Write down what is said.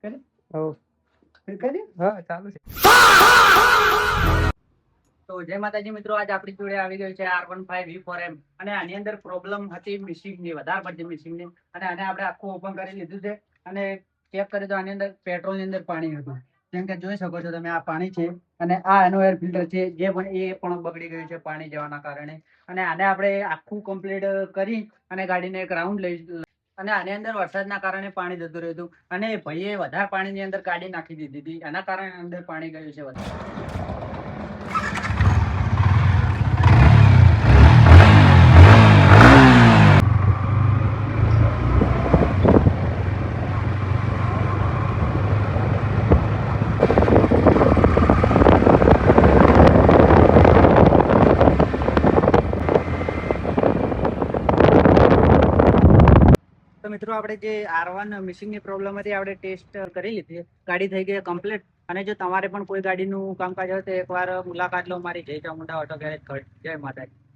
કરે હો કરે હા ચાલુ છે. તો જય માતાજી મિત્રો, આજ આપણી જોડે આવી ગયું છે R15V4M અને આની અંદર પ્રોબ્લેમ હતી મિસિંગની, વધારે પડતી મિસિંગની, અને આને આપણે આખું ઓપન કરી લીધું છે અને ચેક કર્યું તો આની અંદર પેટ્રોલની અંદર પાણી હતું. જેમ કે જોઈ શકો છો તમે, આ પાણી છે અને આ એનું એર ફિલ્ટર છે, જે પણ એ પણ બગડી ગયું છે પાણી જવાના કારણે. અને આને આપણે આખું કમ્પ્લીટ કરી અને ગાડીને એક રાઉન્ડ લઈ, અને આની અંદર વરસાદના કારણે પાણી જતું રહ્યું હતું અને ભાઈએ વધારે પાણીની અંદર ગાડી નાખી દીધી હતી, એના કારણે અંદર પાણી ગયું છે વધારે. તો મિત્રો, આપણે જે R1 મિસિંગની પ્રોબ્લેમ હતી આપણે ટેસ્ટ કરી લીધી, ગાડી થઈ ગઈ કમ્પ્લીટ. અને જો તમારે પણ કોઈ ગાડીનું કામકાજ હોય તો એકવાર મુલાકાત લો મારી જય ચામુંડા ઓટો ગેરેજ. જય માતાજી.